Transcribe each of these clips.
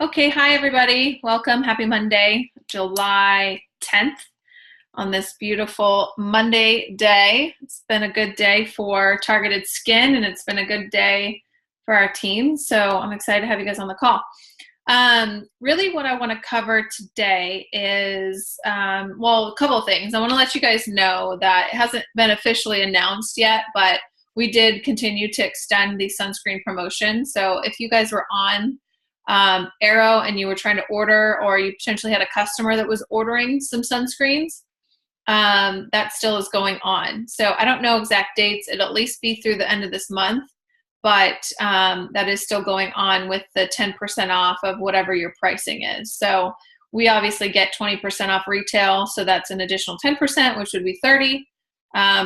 Okay, hi everybody. Welcome. Happy Monday, July 10th on this beautiful Monday day. It's been a good day for Targeted Skin and it's been a good day for our team. So I'm excited to have you guys on the call. Really what I want to cover today is, a couple of things. I want to let you guys know that it hasn't been officially announced yet, but we did continue to extend the sunscreen promotion. So if you guys were on Arrow and you were trying to order, or you potentially had a customer that was ordering some sunscreens, that still is going on. So I don't know exact dates. It'll at least be through the end of this month, but that is still going on with the 10% off of whatever your pricing is. So we obviously get 20% off retail, so that's an additional 10%, which would be 30.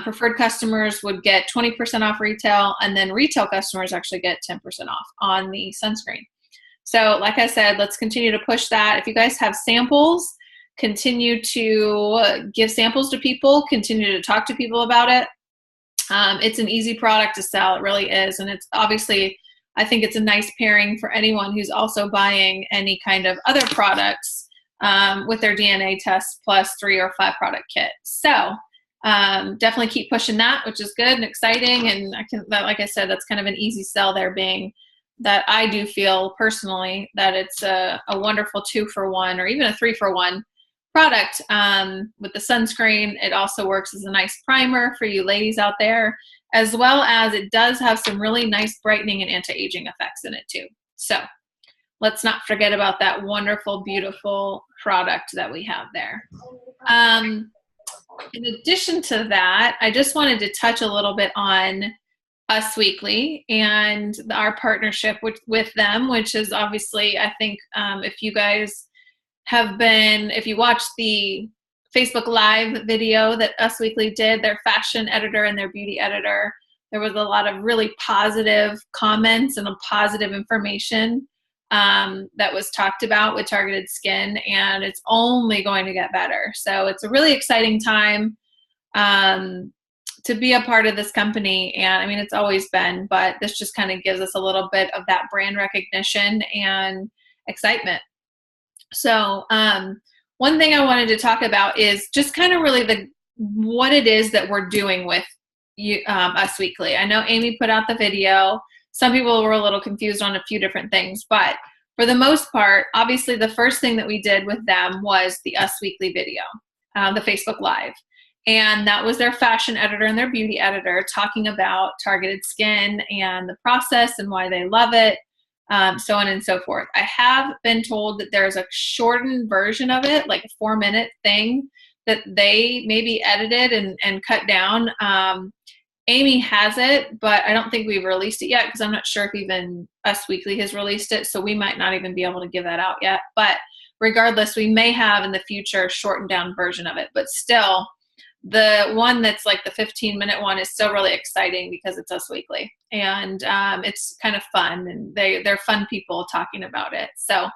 Preferred customers would get 20% off retail, and then retail customers actually get 10% off on the sunscreen. So like I said, let's continue to push that. If you guys have samples, continue to give samples to people, continue to talk to people about it. It's an easy product to sell, it really is. And it's obviously, I think it's a nice pairing for anyone who's also buying any kind of other products with their DNA test plus 3 or 5 product kit. So definitely keep pushing that, which is good and exciting. And like I said, that's kind of an easy sell there, being that I do feel personally that it's a wonderful 2-for-1 or even a 3-for-1 product. With the sunscreen, it also works as a nice primer for you ladies out there, as well as it does have some really nice brightening and anti-aging effects in it too. So let's not forget about that wonderful, beautiful product that we have there. In addition to that, I just wanted to touch a little bit on Us Weekly and our partnership with them, which is obviously, I think, if you guys if you watched the Facebook Live video that Us Weekly did, their fashion editor and their beauty editor, there was a lot of really positive comments and a positive information that was talked about with Targeted Skin, and it's only going to get better. So it's a really exciting time to be a part of this company. And I mean, it's always been, but this just kind of gives us a little bit of that brand recognition and excitement. So one thing I wanted to talk about is just kind of really what it is that we're doing with Us Weekly. I know Amy put out the video. Some people were a little confused on a few different things, but for the most part, obviously the first thing that we did with them was the Us Weekly video, the Facebook Live. And that was their fashion editor and their beauty editor talking about Targeted Skin and the process and why they love it, so on and so forth. I have been told that there's a shortened version of it, like a 4-minute thing that they maybe edited and cut down. Amy has it, but I don't think we've released it yet because I'm not sure if even Us Weekly has released it, so we might not even be able to give that out yet. But regardless, we may have in the future a shortened down version of it, but still, the one that's like the 15-minute one is still really exciting because it's Us Weekly, and it's kind of fun, and they're fun people talking about it. So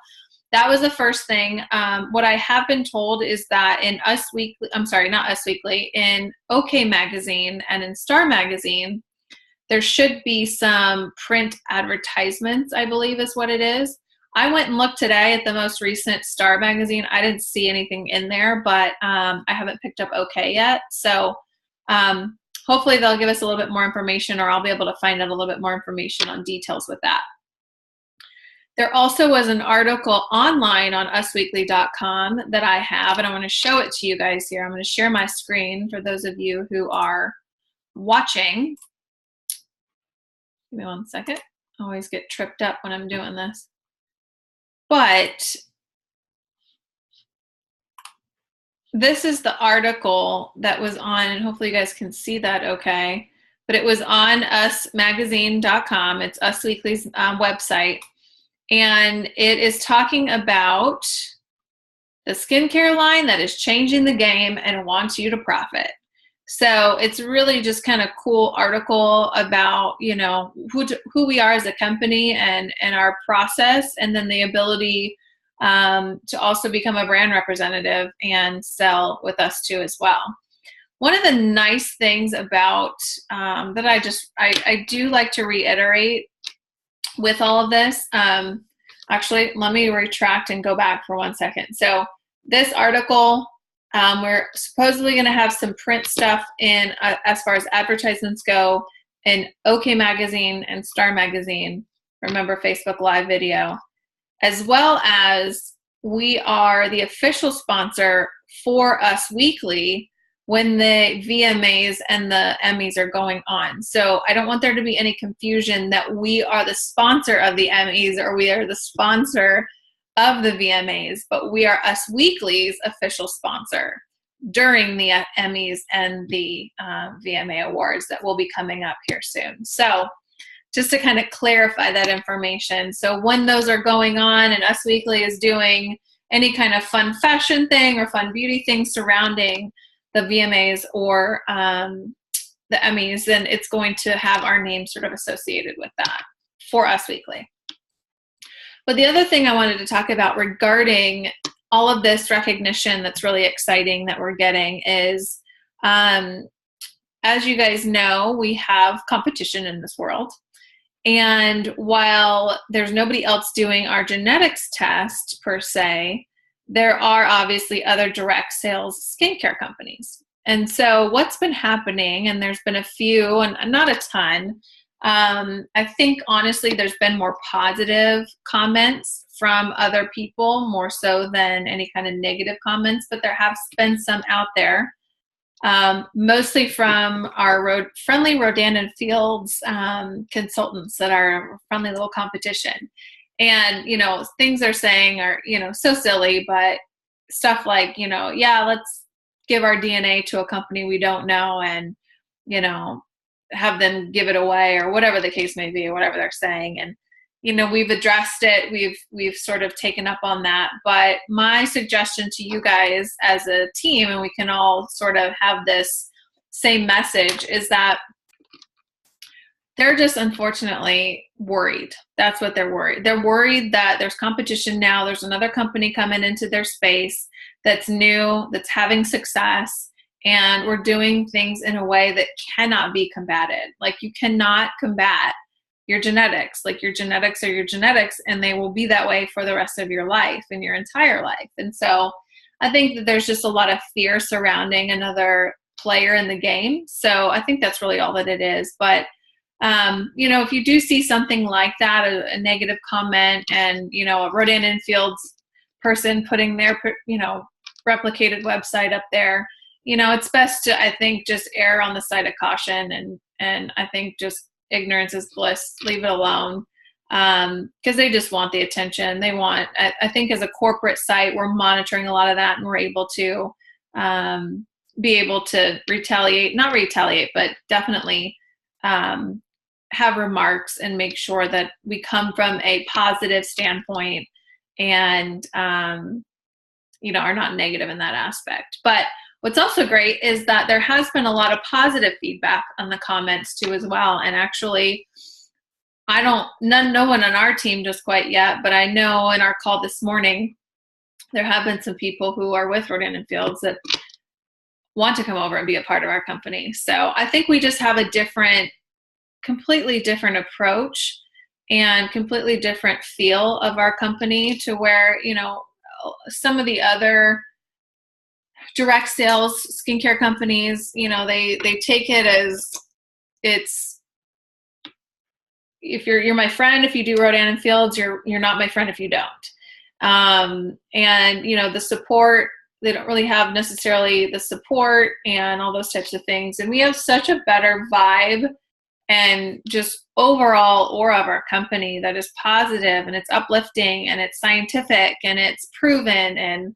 that was the first thing. What I have been told is that in Us Weekly, I'm sorry, not Us Weekly, in OK Magazine and in Star Magazine, there should be some print advertisements, I believe is what it is. I went and looked today at the most recent Star Magazine. I didn't see anything in there, but I haven't picked up OK yet. So hopefully they'll give us a little bit more information, or I'll be able to find out a little bit more information on details with that. There also was an article online on usweekly.com that I have, and I want to show it to you guys here. I'm going to share my screen for those of you who are watching. Give me one second. I always get tripped up when I'm doing this. But this is the article that was on, and hopefully you guys can see that okay, but it was on usmagazine.com. It's Us Weekly's website, and it is talking about the skincare line that is changing the game and wants you to profit. So it's really just kind of cool article about, you know, who we are as a company and our process, and then the ability to also become a brand representative and sell with us too as well. One of the nice things about that I do like to reiterate with all of this, Actually, let me retract and go back for 1 second. So this article, we're supposedly going to have some print stuff in as far as advertisements go in OK Magazine and Star Magazine. Remember, Facebook Live video, as well as we are the official sponsor for Us Weekly when the VMAs and the Emmys are going on. So I don't want there to be any confusion that we are the sponsor of the Emmys or we are the sponsor of the VMAs, but we are Us Weekly's official sponsor during the Emmys and the VMA Awards that will be coming up here soon. So just to kind of clarify that information. So when those are going on and Us Weekly is doing any kind of fun fashion thing or fun beauty thing surrounding the VMAs or the Emmys, then it's going to have our name sort of associated with that for Us Weekly. But the other thing I wanted to talk about regarding all of this recognition that's really exciting that we're getting is, as you guys know, we have competition in this world. And while there's nobody else doing our genetics test per se, there are obviously other direct sales skincare companies. And so what's been happening, and there's been a few, and not a ton, I think honestly there's been more positive comments from other people, more so than any kind of negative comments, but there have been some out there. Mostly from our friendly Rodan & Fields consultants that are friendly little competition. And, things they're saying are, so silly, but stuff like, yeah, let's give our DNA to a company we don't know and, have them give it away or whatever the case may be, or whatever they're saying. And, we've addressed it. We've sort of taken up on that. But my suggestion to you guys as a team, and we can all sort of have this same message, is that they're just unfortunately worried. That's what they're worried. They're worried that there's competition now. There's another company coming into their space that's new, that's having success, and we're doing things in a way that cannot be combated. Like, you cannot combat your genetics. Like, your genetics are your genetics, and they will be that way for the rest of your life and your entire life. And so I think that there's just a lot of fear surrounding another player in the game. So I think that's really all that it is. But if you do see something like that, a negative comment, and, a Rodan & Fields person putting their, replicated website up there, it's best to, I think, just err on the side of caution. And I think just ignorance is bliss. Leave it alone. Because they just want the attention. They want, I think as a corporate site, we're monitoring a lot of that, and we're able to be able to not retaliate, but definitely have remarks and make sure that we come from a positive standpoint and, are not negative in that aspect. But what's also great is that there has been a lot of positive feedback on the comments too as well. And actually, no one on our team just quite yet, but I know in our call this morning, there have been some people who are with Rodan & Fields that want to come over and be a part of our company. So I think we just have a completely different approach and completely different feel of our company to where, some of the other direct sales skincare companies, they take it as it's, if you're my friend if you do Rodan & Fields, you're not my friend if you don't. And the support, they don't really have necessarily the support and all those types of things. And we have such a better vibe and just overall aura of our company that is positive, and it's uplifting, and it's scientific, and it's proven, and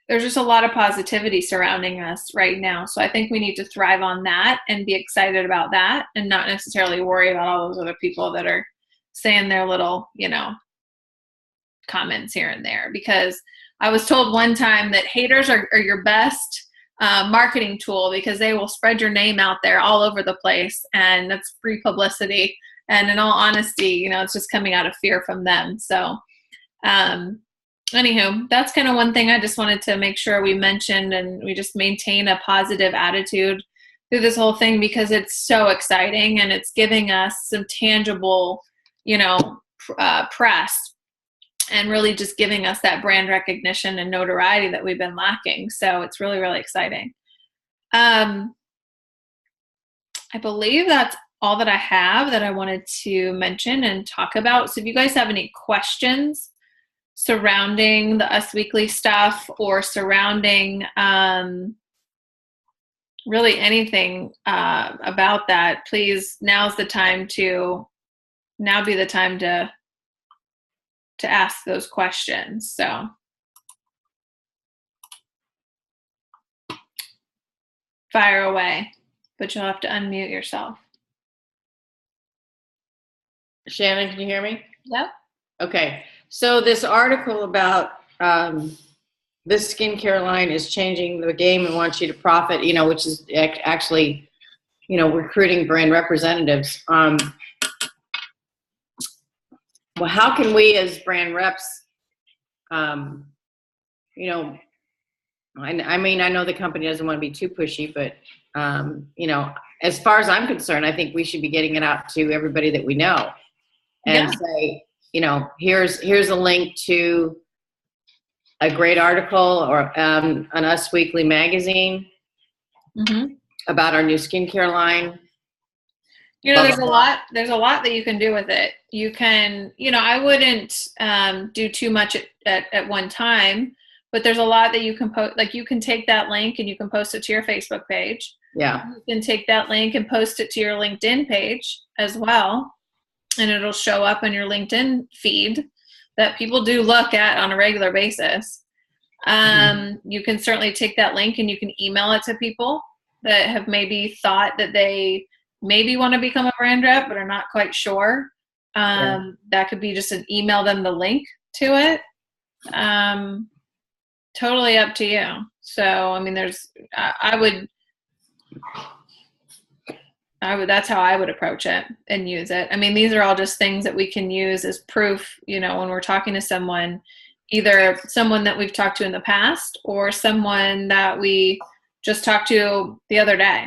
there's just a lot of positivity surrounding us right now. So I think we need to thrive on that and be excited about that, and not necessarily worry about all those other people that are saying their little, comments here and there. Because I was told one time that haters are your best marketing tool, because they will spread your name out there all over the place, and that's free publicity. And in all honesty, it's just coming out of fear from them. So anywho, that's kind of one thing I just wanted to make sure we mentioned, and we just maintain a positive attitude through this whole thing, because it's so exciting, and it's giving us some tangible press, and really just giving us that brand recognition and notoriety that we've been lacking. So it's really, really exciting. I believe that's all that I have that I wanted to mention and talk about. So if you guys have any questions surrounding the Us Weekly stuff, or surrounding really anything about that, please, now's the time to ask those questions. So fire away, but you'll have to unmute yourself. Shannon, can you hear me? Yep. Okay. So this article about this skincare line is changing the game and wants you to profit, which is actually, recruiting brand representatives. Well, how can we as brand reps, I know the company doesn't want to be too pushy, but, as far as I'm concerned, I think we should be getting it out to everybody that we know and say, here's a link to a great article or an Us Weekly magazine about our new skincare line. There's a lot that you can do with it. You can, I wouldn't do too much at one time, but there's a lot that you can post. Like, you can take that link and you can post it to your Facebook page. Yeah. You can take that link and post it to your LinkedIn page as well, and it'll show up on your LinkedIn feed that people do look at on a regular basis. You can certainly take that link and you can email it to people that have maybe thought that they maybe want to become a brand rep but are not quite sure. That could be just email them the link to it. Totally up to you. So, that's how I would approach it and use it. These are all just things that we can use as proof, when we're talking to someone, either someone that we've talked to in the past or someone that we just talked to the other day.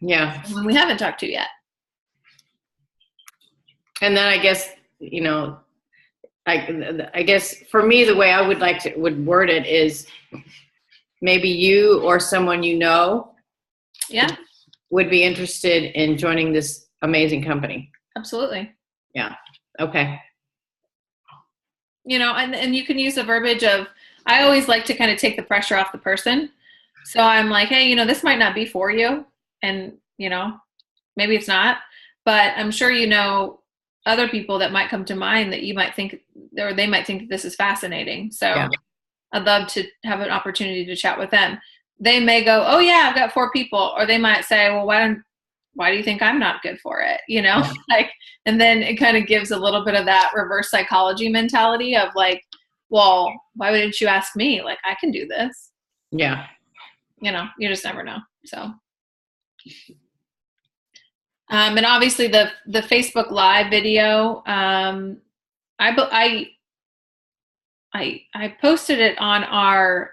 Yeah. When we haven't talked to yet. And then I guess, I guess for me, the way I would word it is maybe you or someone would be interested in joining this amazing company. Absolutely. Yeah. Okay. And you can use the verbiage of, I always like to kind of take the pressure off the person. So I'm like, hey, this might not be for you. And, maybe it's not, but I'm sure other people that might come to mind that you might think, or they might think this is fascinating. So yeah. I'd love to have an opportunity to chat with them. They may go, oh yeah, I've got 4 people. Or they might say, well, why do you think I'm not good for it? Yeah. And then it kind of gives a little bit of that reverse psychology mentality of like, well, why wouldn't you ask me? Like, I can do this. Yeah. You just never know. So, and obviously the Facebook Live video, I posted it on our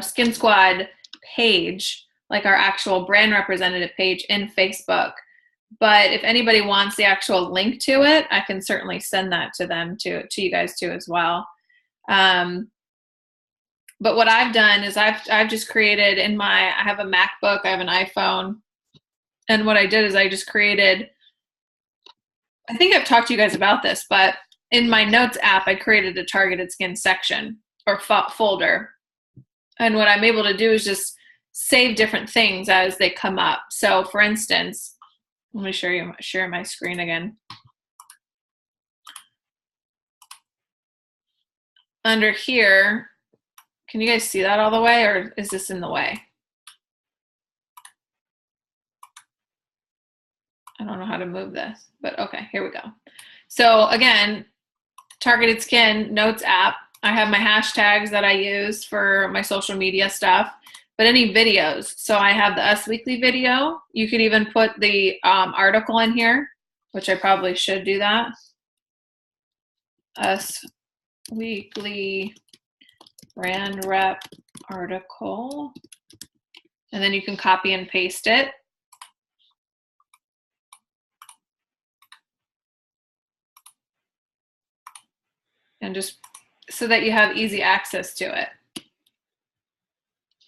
Skin Squad page, like our actual brand representative page in Facebook. But if anybody wants the actual link to it, I can certainly send that to them, to you guys too as well. But what I've done is I've just created I have a MacBook, I have an iPhone. And what I did is I just created, I think I've talked to you guys about this, but in my notes app, I created a targeted skin section or folder. And what I'm able to do is just save different things as they come up. So for instance, let me share my screen again. Under here, can you guys see that all the way, or is this in the way? I don't know how to move this, but okay, here we go. So again, targeted skin notes app. I have my hashtags that I use for my social media stuff, but any videos. So I have the Us Weekly video. You could even put the article in here, which I probably should do that. Us Weekly brand rep article. And then you can copy and paste it. and just so that you have easy access to it.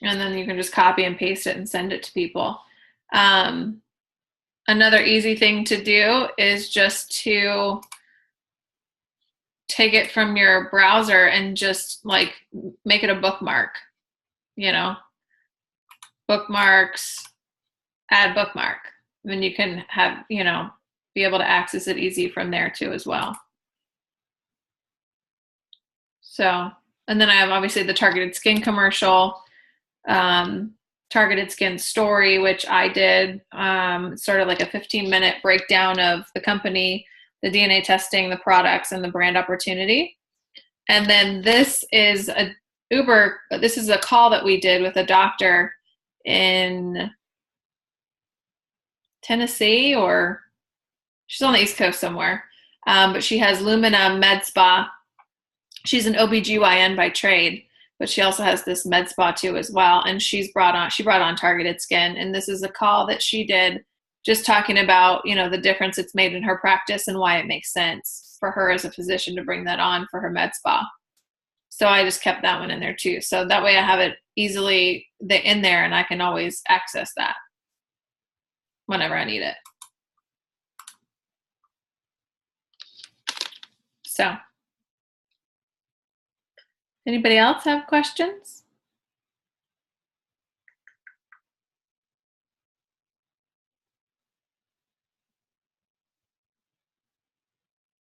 And then you can just copy and paste it and send it to people. Another easy thing to do is just to take it from your browser and just like make it a bookmark, bookmarks, add bookmark. Then you can have, be able to access it easy from there too as well. So, and then I have obviously the Targeted Skin commercial, Targeted Skin story, which I did, sort of like a 15-minute breakdown of the company, the DNA testing, the products, and the brand opportunity. And then this is a call that we did with a doctor in Tennessee, or she's on the East Coast somewhere. But she has Lumina Med Spa. She's an OBGYN by trade, but she also has this med spa too as well. And she brought on Targeted Skin. And this is a call that she did just talking about, the difference it's made in her practice and why it makes sense for her as a physician to bring that on for her med spa. So I just kept that one in there too. So that way I have it easily in there and I can always access that whenever I need it. So anybody else have questions?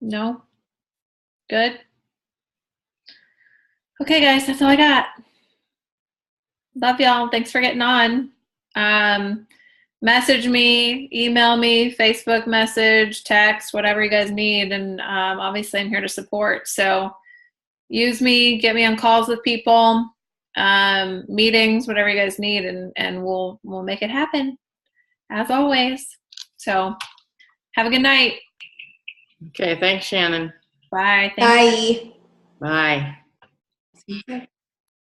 No? Good? Okay, guys, that's all I got. Love y'all. Thanks for getting on. Message me, email me, Facebook message, text, whatever you guys need. And obviously I'm here to support. So use me, get me on calls with people, meetings, whatever you guys need, and we'll make it happen as always. So have a good night. Okay, thanks, Shannon. Bye. Bye. Bye. See you.